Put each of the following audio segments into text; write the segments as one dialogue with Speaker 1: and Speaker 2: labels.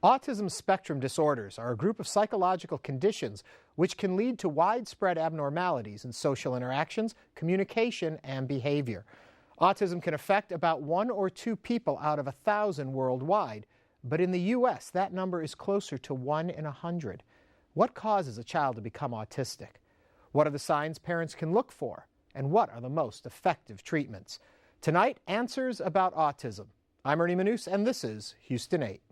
Speaker 1: Autism spectrum disorders are a group of psychological conditions which can lead to widespread abnormalities in social interactions, communication, and behavior. Autism can affect about 1 or 2 people out of 1,000 worldwide, but in the U.S. that number is closer to 1 in 100. What causes a child to become autistic? What are the signs parents can look for? And what are the most effective treatments? Tonight, answers about autism. I'm Ernie Manous, and this is Houston 8.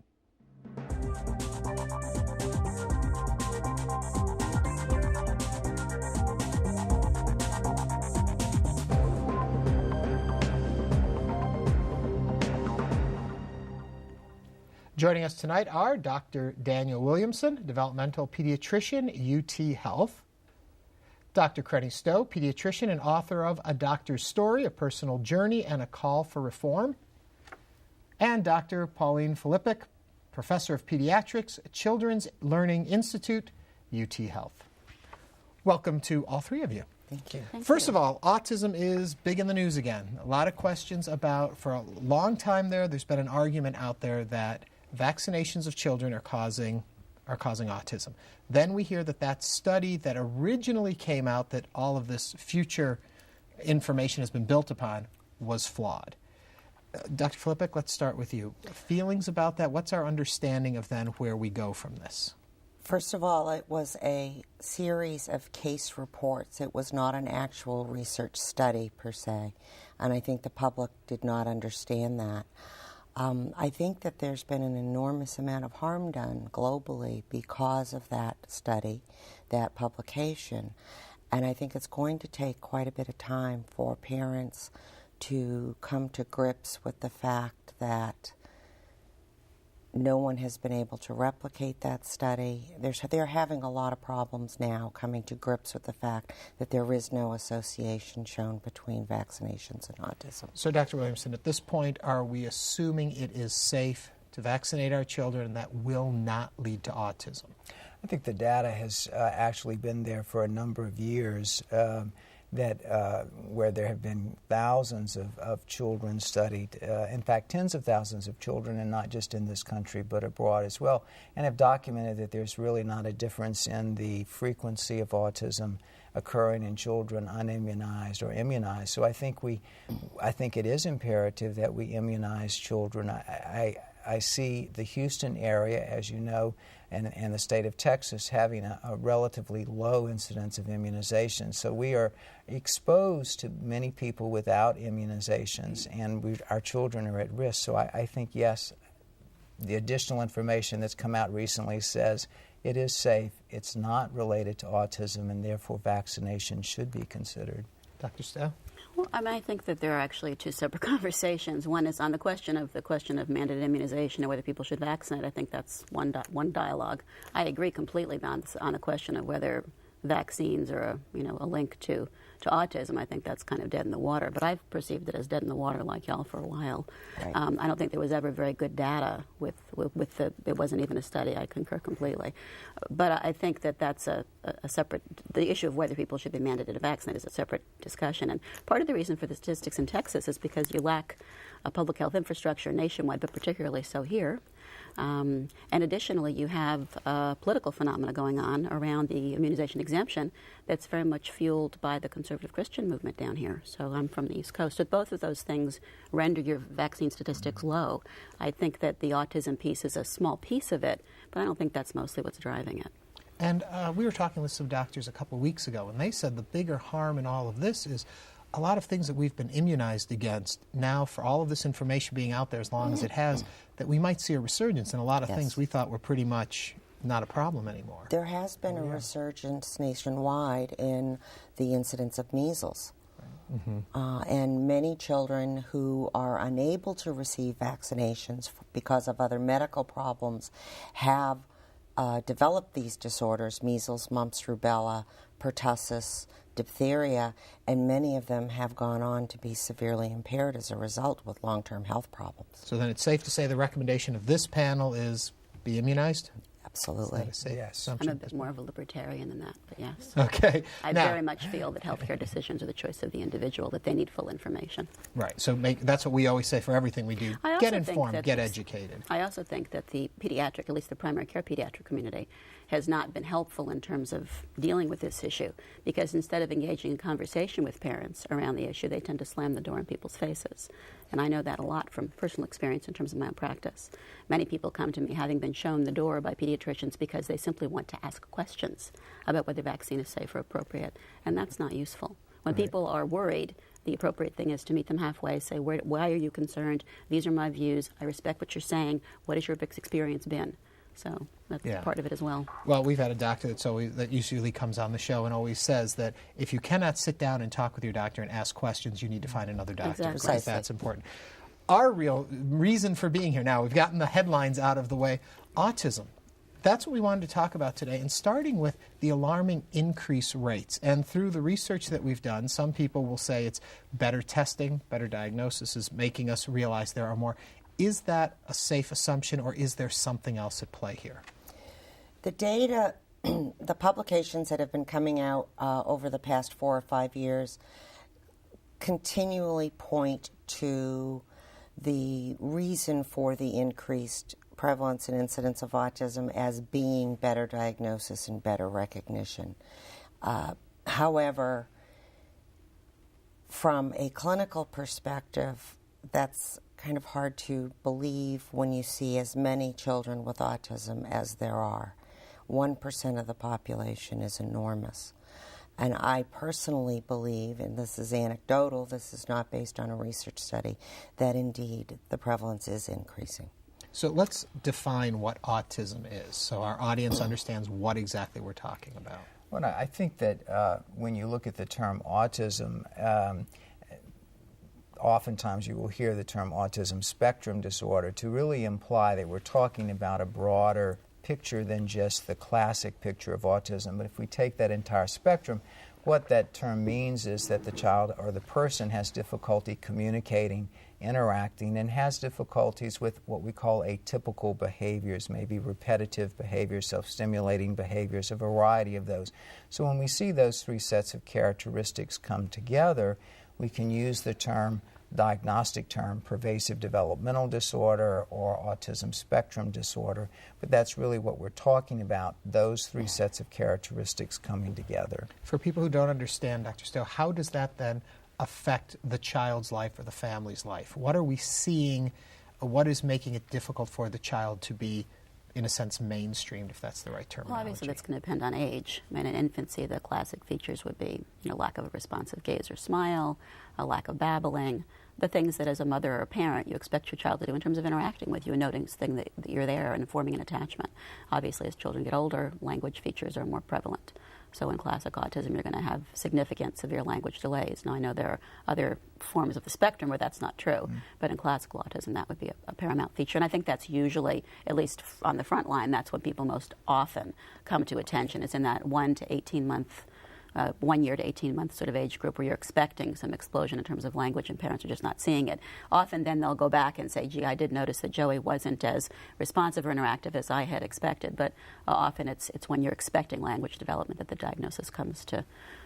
Speaker 1: Joining us tonight are Dr. Daniel Williamson, developmental pediatrician, UT Health; Dr. Crenny Stowe, pediatrician and author of A Doctor's Story, A Personal Journey and a Call for Reform; and Dr. Pauline Filippic, professor of pediatrics, Children's Learning Institute, UT Health. Welcome to all three of you.
Speaker 2: Thank you.
Speaker 1: First of all, autism is big in the news again. A lot of questions about, for a long time there's been an argument out there that vaccinations of children are causing autism. Then we hear that study that originally came out that all of this future information has been built upon was flawed. Dr. Filippic, let's start with you. Feelings about that? What's our understanding of then where we go from this?
Speaker 2: First of all, it was a series of case reports. It was not an actual research study per se, and I think the public did not understand that. I think that there's been an enormous amount of harm done globally because of that study, that publication, and I think it's going to take quite a bit of time for parents to come to grips with the fact that no one has been able to replicate that study. They're having a lot of problems now coming to grips with the fact that there is no association shown between vaccinations and autism.
Speaker 1: So, Dr. Williamson, at this point, are we assuming it is safe to vaccinate our children and that will not lead to autism?
Speaker 3: I think the data has actually been there for a number of years. Where there have been thousands of children studied, in fact tens of thousands of children, and not just in this country but abroad as well, and have documented that there's really not a difference in the frequency of autism occurring in children unimmunized or immunized. So I think it is imperative that we immunize children. I see the Houston area, as you know, and the state of Texas having a relatively low incidence of immunization. So we are exposed to many people without immunizations, and our children are at risk. So I think, yes, the additional information that's come out recently says it is safe, it's not related to autism, and therefore vaccination should be considered.
Speaker 1: Dr. Stowe?
Speaker 4: Well, I think that there are actually two separate conversations. One is on the question of mandated immunization and whether people should vaccinate. I think that's one dialogue. I agree completely on the question of whether vaccines are a link to autism. I think that's kind of dead in the water, but I've perceived it as dead in the water like y'all for a while.
Speaker 2: Right.
Speaker 4: I don't think there was ever very good data with it wasn't even a study. I concur completely. But I think that's a separate, the issue of whether people should be mandated to vaccinate is a separate discussion. And part of the reason for the statistics in Texas is because you lack a public health infrastructure nationwide, but particularly so here. And additionally, you have a political phenomena going on around the immunization exemption that's very much fueled by the conservative Christian movement down here. So I'm from the East Coast. So both of those things render your vaccine statistics low. I think that the autism piece is a small piece of it, but I don't think that's mostly what's driving it.
Speaker 1: And we were talking with some doctors a couple of weeks ago, and they said the bigger harm in all of this is a lot of things that we've been immunized against. Now, for all of this information being out there as long as it has, that we might see a resurgence in a lot of things we thought were pretty much not a problem anymore.
Speaker 2: There has been a resurgence nationwide in the incidence of measles. And many children who are unable to receive vaccinations because of other medical problems have developed these disorders: measles, mumps, rubella, pertussis, diphtheria, and many of them have gone on to be severely impaired as a result with long-term health problems.
Speaker 1: So then it's safe to say the recommendation of this panel is be immunized?
Speaker 2: Absolutely.
Speaker 1: Is that a safe
Speaker 3: Yes.
Speaker 1: assumption?
Speaker 4: I'm a bit more of a libertarian than that, but yes.
Speaker 1: Okay.
Speaker 4: I
Speaker 1: Now-
Speaker 4: very much feel that healthcare decisions are the choice of the individual, that they need full information.
Speaker 1: Right. So that's what we always say for everything we do.
Speaker 4: I also
Speaker 1: Get
Speaker 4: think
Speaker 1: informed,
Speaker 4: that
Speaker 1: get
Speaker 4: this-
Speaker 1: educated.
Speaker 4: I also think that the pediatric, at least the primary care pediatric community, has not been helpful in terms of dealing with this issue, because instead of engaging in conversation with parents around the issue, they tend to slam the door in people's faces. And I know that a lot from personal experience in terms of my own practice. Many people come to me having been shown the door by pediatricians because they simply want to ask questions about whether vaccine is safe or appropriate, and that's not useful. When people are worried, the appropriate thing is to meet them halfway, say, why are you concerned? These are my views. I respect what you're saying. What has your experience been? So that's part of it as well.
Speaker 1: Well, we've had a doctor that usually comes on the show and always says that if you cannot sit down and talk with your doctor and ask questions, you need to find another doctor.
Speaker 4: Exactly.
Speaker 1: Because that's important. Our real reason for being here now, we've gotten the headlines out of the way, autism. That's what we wanted to talk about today, and starting with the alarming increase rates. And through the research that we've done, some people will say it's better testing, better diagnosis is making us realize there are more. Is that a safe assumption, or is there something else at play here?
Speaker 2: The data, the publications that have been coming out over the past 4 or 5 years continually point to the reason for the increased prevalence and incidence of autism as being better diagnosis and better recognition. However, from a clinical perspective, that's kind of hard to believe when you see as many children with autism as there are. 1% of the population is enormous. And I personally believe, and this is anecdotal, this is not based on a research study, that indeed the prevalence is increasing.
Speaker 1: So let's define what autism is so our audience understands what exactly we're talking about.
Speaker 3: Well, I think that when you look at the term autism, oftentimes you will hear the term autism spectrum disorder to really imply that we're talking about a broader picture than just the classic picture of autism. But if we take that entire spectrum, what that term means is that the child or the person has difficulty communicating, interacting, and has difficulties with what we call atypical behaviors, maybe repetitive behaviors, self-stimulating behaviors, a variety of those. So when we see those three sets of characteristics come together, we can use the diagnostic term pervasive developmental disorder or autism spectrum disorder, but that's really what we're talking about, those three sets of characteristics coming together.
Speaker 1: For people who don't understand, Dr. Stowe, how does that then affect the child's life or the family's life? What are we seeing? What is making it difficult for the child to be, in a sense, mainstreamed, if that's the right terminology?
Speaker 4: Well, obviously that's going to depend on age. I mean, in infancy, the classic features would be, lack of a responsive gaze or smile, a lack of babbling, the things that as a mother or a parent you expect your child to do in terms of interacting with you and noticing that you're there and forming an attachment. Obviously, as children get older, language features are more prevalent. So in classic autism, you're going to have significant severe language delays. Now, I know there are other forms of the spectrum where that's not true, but in classical autism, that would be a paramount feature. And I think that's usually, at least on the front line, that's when people most often come to attention. It's in that 1 to 18 month 1 year to 18 month sort of age group where you're expecting some explosion in terms of language and parents are just not seeing it. Often then they'll go back and say, gee, I did notice that Joey wasn't as responsive or interactive as I had expected, but often it's when you're expecting language development that the diagnosis comes to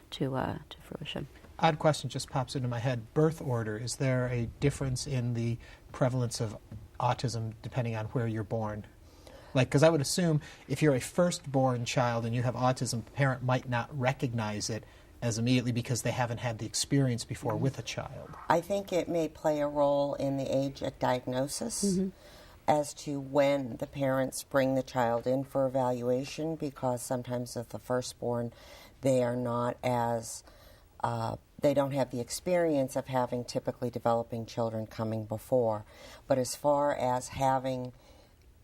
Speaker 4: fruition.
Speaker 1: Odd question just pops into my head. Birth order, is there a difference in the prevalence of autism depending on where you're born? Because I would assume if you're a firstborn child and you have autism, the parent might not recognize it as immediately because they haven't had the experience before with a child.
Speaker 2: I think it may play a role in the age at diagnosis as to when the parents bring the child in for evaluation, because sometimes with the firstborn, they are not as, they don't have the experience of having typically developing children coming before. But as far as having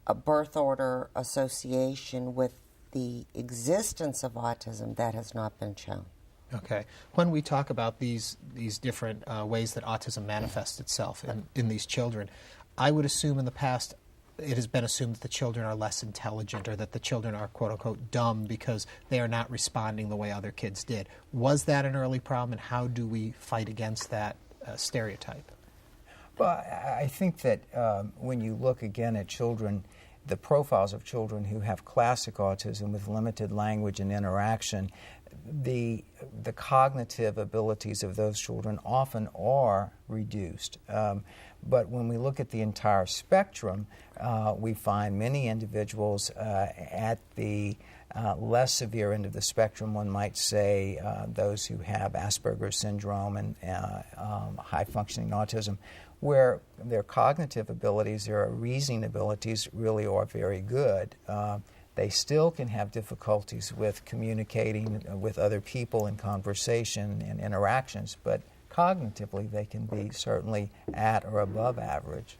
Speaker 2: a birth order association with the existence of autism, that has not been shown.
Speaker 1: Okay. When we talk about these different ways that autism manifests itself in these children, I would assume in the past it has been assumed that the children are less intelligent or that the children are quote-unquote dumb because they are not responding the way other kids did. Was that an early problem, and how do we fight against that stereotype?
Speaker 3: Well, I think that when you look again at children, the profiles of children who have classic autism with limited language and interaction, the cognitive abilities of those children often are reduced. But when we look at the entire spectrum, we find many individuals at the less severe end of the spectrum, one might say those who have Asperger's syndrome and high-functioning autism, where their cognitive abilities, their reasoning abilities really are very good. They still can have difficulties with communicating with other people in conversation and interactions, but cognitively they can be certainly at or above average.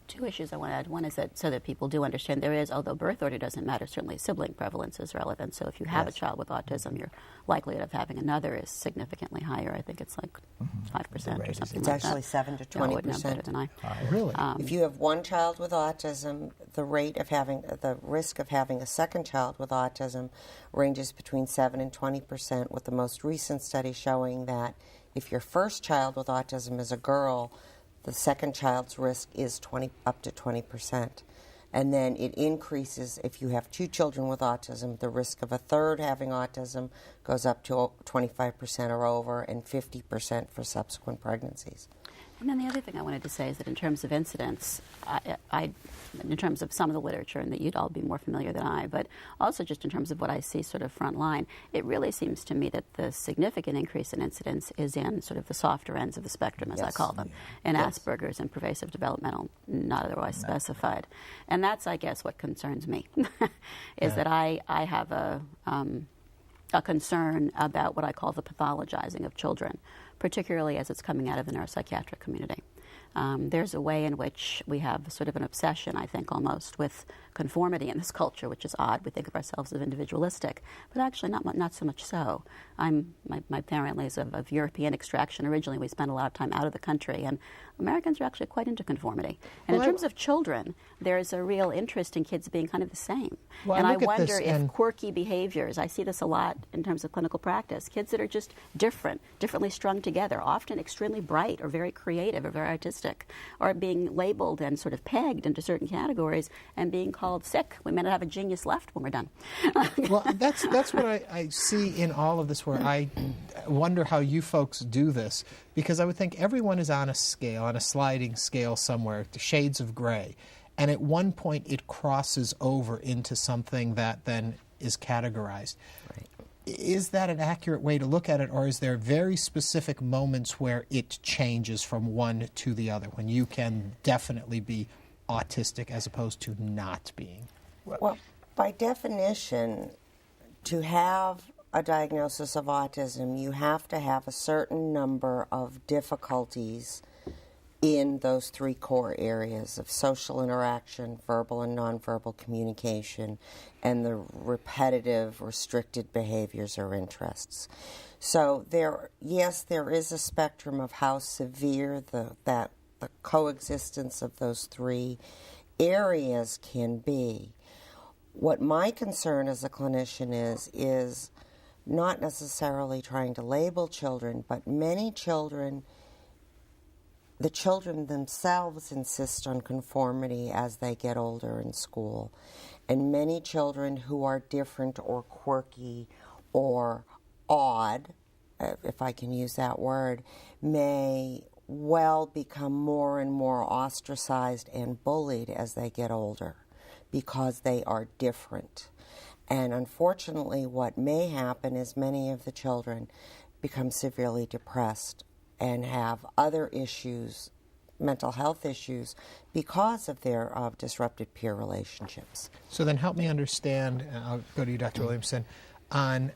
Speaker 4: Two issues I want to add. One is that so that people do understand there is, although birth order doesn't matter, certainly sibling prevalence is relevant. So if you have a child with autism, your likelihood of having another is significantly higher. I think it's like 5% or something like that.
Speaker 2: It's actually 7 to 20%.
Speaker 4: You would know better than I.
Speaker 1: Really?
Speaker 2: If you have one child with autism, the risk of having a second child with autism ranges between 7 and 20%, with the most recent study showing that if your first child with autism is a girl, the second child's risk is up to 20%. And then it increases if you have two children with autism. The risk of a third having autism goes up to 25% or over, and 50% for subsequent pregnancies.
Speaker 4: And then the other thing I wanted to say is that in terms of incidence, in terms of some of the literature, and that you'd all be more familiar than I, but also just in terms of what I see sort of front line, it really seems to me that the significant increase in incidence is in sort of the softer ends of the spectrum, as I call them, in Asperger's and pervasive developmental, not otherwise specified. And that's, I guess, what concerns me, is that I have a concern about what I call the pathologizing of children, particularly as it's coming out of the neuropsychiatric community. There's a way in which we have sort of an obsession, I think, almost with conformity in this culture, which is odd. We think of ourselves as individualistic, but actually not so much so. My family is of European extraction. Originally, we spent a lot of time out of the country, and Americans are actually quite into conformity. And in terms of children, there's a real interest in kids being kind of the same.
Speaker 1: Well,
Speaker 4: and I wonder if quirky behaviors, I see this a lot in terms of clinical practice, kids that are just differently strung together, often extremely bright or very creative or very artistic, are being labeled and sort of pegged into certain categories and being called sick. We may not have a genius left when we're done.
Speaker 1: Well, that's what I see in all of this, where I wonder how you folks do this, because I would think everyone is on a scale, on a sliding scale somewhere, the shades of gray, and at one point it crosses over into something that then is categorized. Right. Is that an accurate way to look at it, or is there very specific moments where it changes from one to the other, when you can definitely be autistic as opposed to not being?
Speaker 2: Well, by definition, to have a diagnosis of autism, you have to have a certain number of difficulties in those three core areas of social interaction, verbal and nonverbal communication, and the repetitive, restricted behaviors or interests. So there is a spectrum of how severe the coexistence of those three areas can be. What my concern as a clinician is not necessarily trying to label children, but many children, the children themselves insist on conformity as they get older in school. And many children who are different or quirky or odd, if I can use that word, may well become more and more ostracized and bullied as they get older because they are different. And unfortunately, what may happen is many of the children become severely depressed and have other issues, mental health issues, because of their disrupted peer relationships.
Speaker 1: So then help me understand, and I'll go to you, Dr. Williamson, on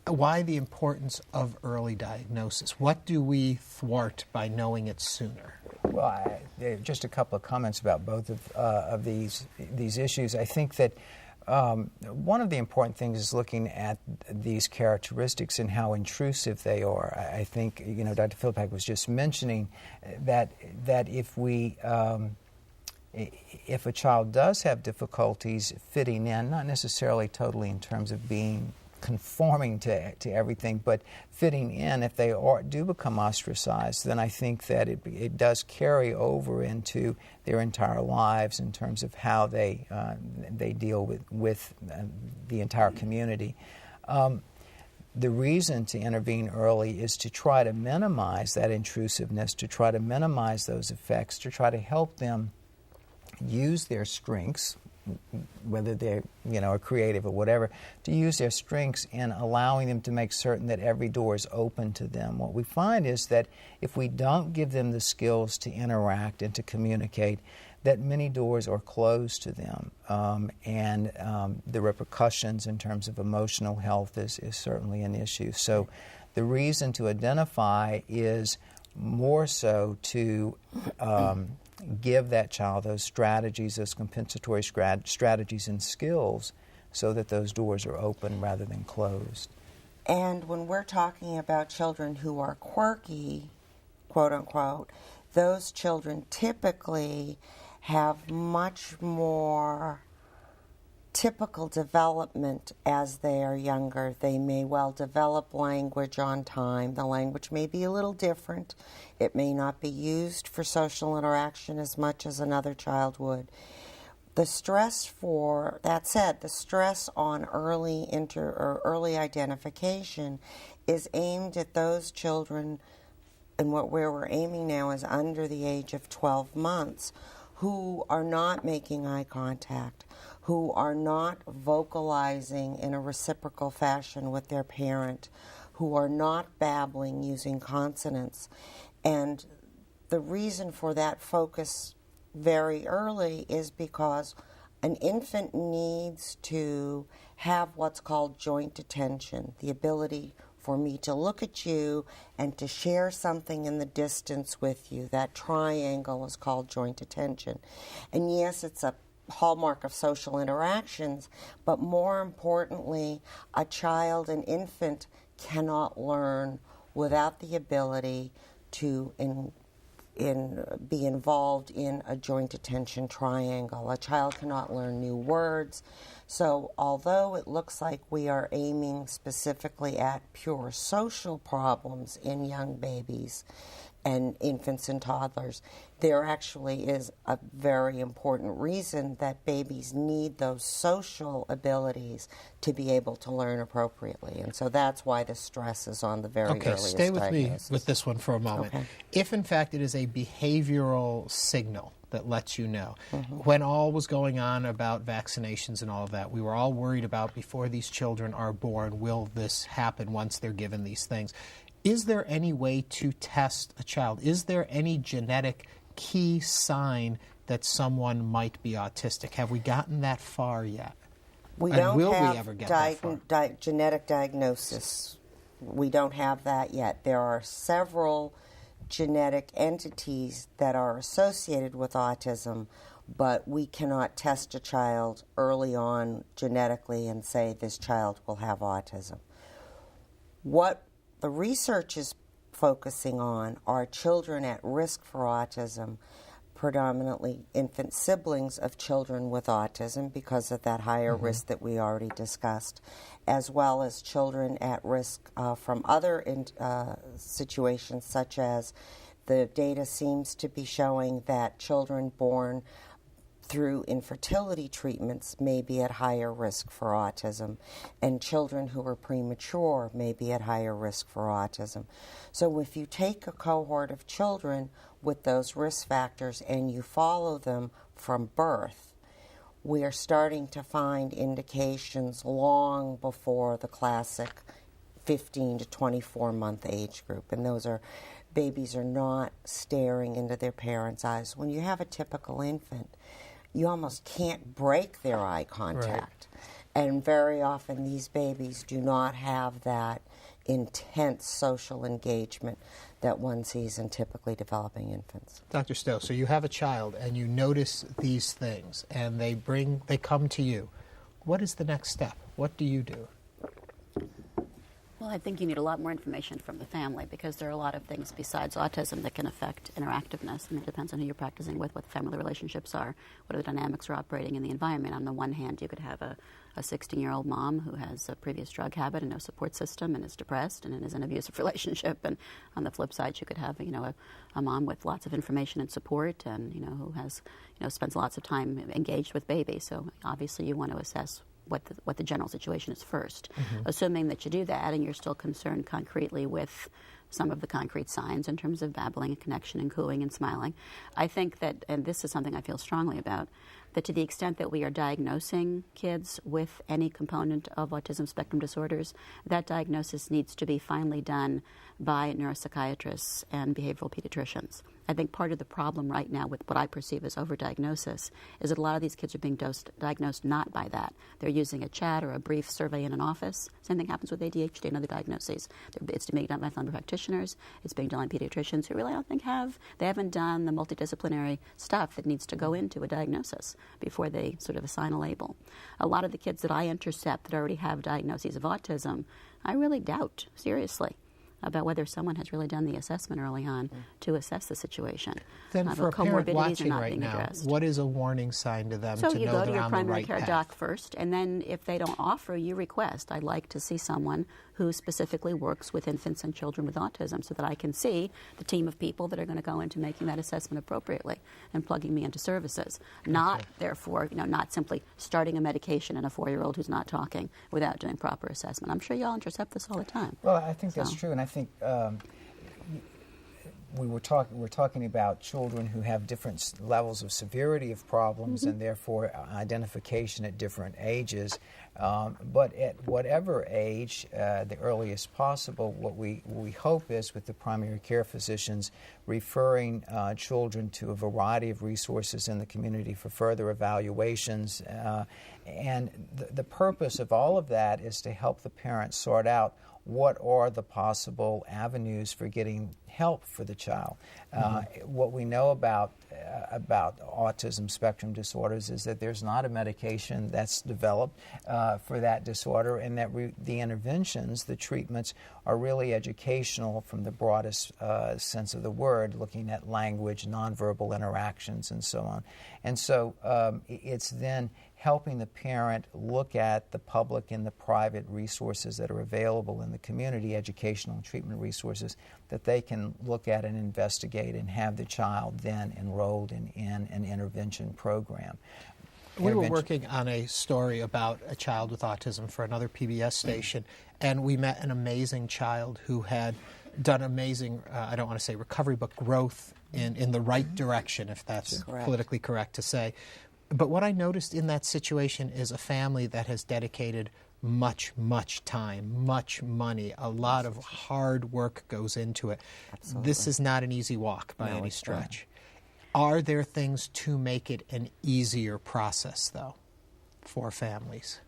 Speaker 1: why the importance of early diagnosis. What do we thwart by knowing it sooner?
Speaker 3: Well, just a couple of comments about both of these issues. I think that one of the important things is looking at these characteristics and how intrusive they are. I think, Dr. Philippak was just mentioning that if a child does have difficulties fitting in, not necessarily totally in terms of being conforming to everything, but fitting in. If they do become ostracized, then I think that it does carry over into their entire lives in terms of how they deal with the entire community. The reason to intervene early is to try to minimize that intrusiveness, to try to minimize those effects, to try to help them use their strengths, whether they're are creative or whatever, to use their strengths in allowing them to make certain that every door is open to them. What we find is that if we don't give them the skills to interact and to communicate, that many doors are closed to them, and the repercussions in terms of emotional health is certainly an issue. So the reason to identify is more so to give that child those strategies, those compensatory strategies and skills so that those doors are open rather than closed.
Speaker 2: And when we're talking about children who are quirky, quote unquote, those children typically have much more typical development as they are younger. They may well develop language on time. The language may be a little different. It may not be used for social interaction as much as another child would. The stress the stress on early identification is aimed at those children, and where we're aiming now is under the age of 12 months, who are not making eye contact, who are not vocalizing in a reciprocal fashion with their parent, who are not babbling using consonants. And the reason for that focus very early is because an infant needs to have what's called joint attention, the ability for me to look at you and to share something in the distance with you. That triangle is called joint attention. And yes, it's a hallmark of social interactions, but more importantly, an infant cannot learn without the ability to be involved in a joint attention triangle. A child cannot learn new words. So although it looks like we are aiming specifically at pure social problems in young babies and infants and toddlers, there actually is a very important reason that babies need those social abilities to be able to learn appropriately. And so that's why the stress is on the very earliest
Speaker 1: stay with
Speaker 2: diagnosis.
Speaker 1: me with this one for a moment.
Speaker 2: Okay.
Speaker 1: If, in fact, it is a behavioral signal that lets you know. When all was going on about vaccinations and all of that, we were all worried about before these children are born, will this happen once they're given these things? Is there any way to test a child? Is there any genetic key sign that someone might be autistic? Have we gotten that far yet?
Speaker 2: We
Speaker 1: and
Speaker 2: don't
Speaker 1: will
Speaker 2: have
Speaker 1: we ever get that far?
Speaker 2: Genetic diagnosis. We don't have that yet. There are several genetic entities that are associated with autism, but we cannot test a child early on genetically and say this child will have autism. What the research is focusing on are children at risk for autism, predominantly infant siblings of children with autism because of that higher risk that we already discussed, as well as children at risk from other situations, such as the data seems to be showing that children born through infertility treatments may be at higher risk for autism, and children who are premature may be at higher risk for autism. So if you take a cohort of children with those risk factors and you follow them from birth, we are starting to find indications long before the classic 15 to 24-month age group. And those are, babies are not staring into their parents' eyes. When you have a typical infant, you almost can't break their eye contact. Right. And very often these babies do not have that intense social engagement that one sees in typically developing infants.
Speaker 1: Dr. Stowe, so you have a child and you notice these things and they come to you. What is the next step? What do you do?
Speaker 4: Well, I think you need a lot more information from the family because there are a lot of things besides autism that can affect interactiveness. And it depends on who you're practicing with, what the family relationships are, what are the dynamics are operating in the environment. On the one hand, you could have a 16-year-old mom who has a previous drug habit and no support system and is depressed and is in an abusive relationship. And on the flip side, you could have, a mom with lots of information and support and, who has, spends lots of time engaged with baby. So obviously you want to assess what the general situation is first. Assuming that you do that and you're still concerned concretely with some of the concrete signs in terms of babbling and connection and cooing and smiling, I think that, and this is something I feel strongly about, that to the extent that we are diagnosing kids with any component of autism spectrum disorders, that diagnosis needs to be finally done by neuropsychiatrists and behavioral pediatricians. I think part of the problem right now with what I perceive as overdiagnosis is that a lot of these kids are being diagnosed not by that. They're using a chat or a brief survey in an office. Same thing happens with ADHD and other diagnoses. It's being done by family practitioners. It's being done by pediatricians who really I don't think they haven't done the multidisciplinary stuff that needs to go into a diagnosis before they sort of assign a label. A lot of the kids that I intercept that already have diagnoses of autism, I really doubt, seriously, about whether someone has really done the assessment early on to assess the situation.
Speaker 1: Then for a parent watching right now,
Speaker 4: addressed.
Speaker 1: what is a warning sign to them
Speaker 4: so
Speaker 1: to
Speaker 4: you
Speaker 1: know
Speaker 4: go to
Speaker 1: they're
Speaker 4: your
Speaker 1: on the
Speaker 4: primary
Speaker 1: right
Speaker 4: care
Speaker 1: path?
Speaker 4: doc first, and then if they don't offer, you request, I'd like to see someone who specifically works with infants and children with autism so that I can see the team of people that are going to go into making that assessment appropriately and plugging me into services. Not, therefore, not simply starting a medication in a 4-year-old who's not talking without doing proper assessment. I'm sure y'all intercept this all the time.
Speaker 3: Well, I think that's true, and I think we're talking about children who have different levels of severity of problems and therefore identification at different ages. But at whatever age, the earliest possible, what we hope is with the primary care physicians referring children to a variety of resources in the community for further evaluations. And the purpose of all of that is to help the parents sort out what are the possible avenues for getting help for the child. What we know about autism spectrum disorders is that there's not a medication that's developed for that disorder, and that the interventions, the treatments, are really educational from the broadest sense of the word, looking at language, nonverbal interactions, and so on. And so it's then helping the parent look at the public and the private resources that are available in the community, educational and treatment resources, that they can look at and investigate and have the child then enrolled in an intervention program.
Speaker 1: We were working on a story about a child with autism for another PBS station, and we met an amazing child who had done amazing, I don't want to say recovery, but growth in the right direction, if that's politically correct to say. But what I noticed in that situation is a family that has dedicated much, much time, much money, a lot of hard work goes into it. Absolutely. This is not an easy walk by any stretch. Are there things to make it an easier process, though, for families?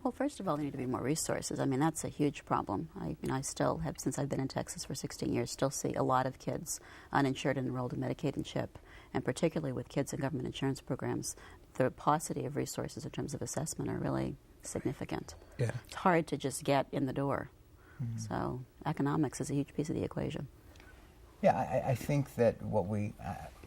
Speaker 4: Well, first of all, there need to be more resources. I mean, that's a huge problem. I still have, since I've been in Texas for 16 years, still see a lot of kids uninsured and enrolled in Medicaid and CHIP, and particularly with kids in government insurance programs, the paucity of resources in terms of assessment are really significant. Yeah. It's hard to just get in the door. So economics is a huge piece of the equation.
Speaker 3: Yeah, I think that what we,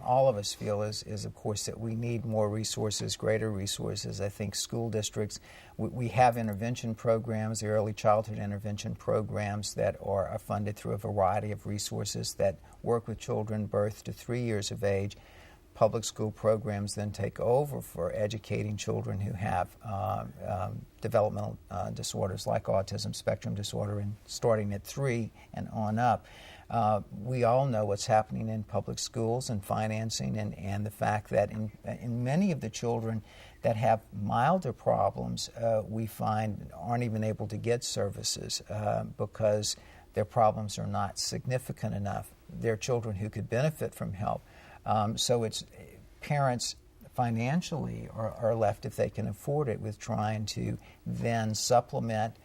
Speaker 3: all of us feel is of course, that we need more resources, greater resources. I think school districts, we have intervention programs, the early childhood intervention programs that are funded through a variety of resources that work with children birth to 3 years of age. Public school programs then take over for educating children who have developmental disorders like autism spectrum disorder, and starting at 3 and on up. We all know what's happening in public schools and financing, and the fact that in many of the children that have milder problems, we find aren't even able to get services because their problems are not significant enough. They're children who could benefit from help. So it's parents financially are left, if they can afford it, with trying to then supplement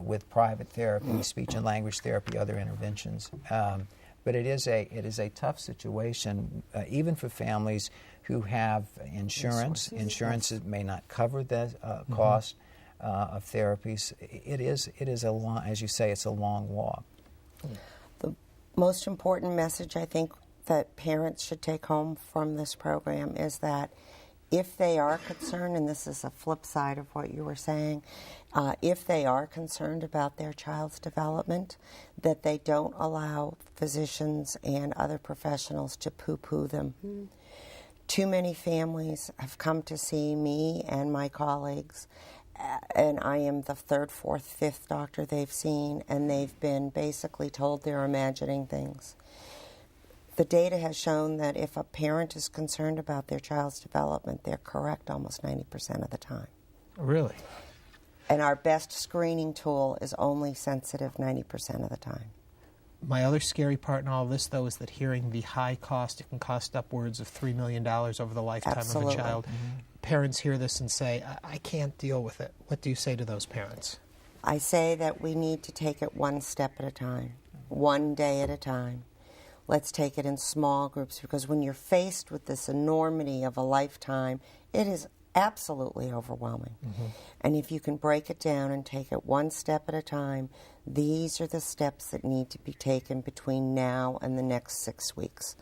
Speaker 3: with private therapy, speech and language therapy, other interventions. But it is a tough situation, even for families who have insurance. Insurance may not cover the cost. of therapies. It is a long, as you say, it's a long walk.
Speaker 2: The most important message I think that parents should take home from this program is that if they are concerned, and this is a flip side of what you were saying, if they are concerned about their child's development, that they don't allow physicians and other professionals to poo-poo them. Mm. Too many families have come to see me and my colleagues, and I am the third, fourth, fifth doctor they've seen, and they've been basically told they're imagining things. The data has shown that if a parent is concerned about their child's development, they're correct almost 90% of the time.
Speaker 1: Really?
Speaker 2: And our best screening tool is only sensitive 90% of the time.
Speaker 1: My other scary part in all of this, though, is that hearing the high cost, it can cost upwards of $3 million over the lifetime
Speaker 2: Absolutely.
Speaker 1: of a child. Mm-hmm. Parents hear this and say, I can't deal with it. What do you say to those parents?
Speaker 2: I say that we need to take it one step at a time, one day at a time. Let's take it in small groups, because when you're faced with this enormity of a lifetime, it is absolutely overwhelming. Mm-hmm. And if you can break it down and take it one step at a time, these are the steps that need to be taken between now and the next 6 weeks.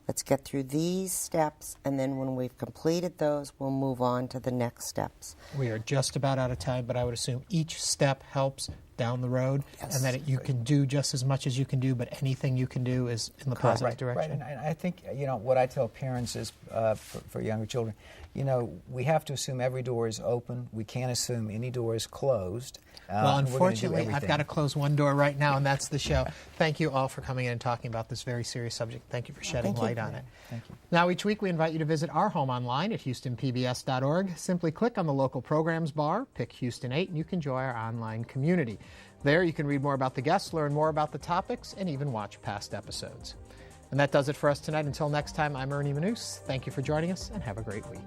Speaker 2: Let's get through these steps, and then when we've completed those, we'll move on to the next steps.
Speaker 1: We are just about out of time, but I would assume each step helps down the road, yes, and that you can do just as much as you can do, but anything you can do is in the positive direction.
Speaker 3: Right, and I think, what I tell parents is, for younger children, we have to assume every door is open. We can't assume any door is closed.
Speaker 1: Well, unfortunately, I've got to close one door right now, and that's the show. Thank you all for coming in and talking about this very serious subject. Thank you for shedding light on it.
Speaker 3: Thank you.
Speaker 1: Now, each week we invite you to visit our home online at HoustonPBS.org. Simply click on the local programs bar, pick Houston 8, and you can join our online community. There you can read more about the guests, learn more about the topics, and even watch past episodes. And that does it for us tonight. Until next time, I'm Ernie Manous. Thank you for joining us, and have a great week.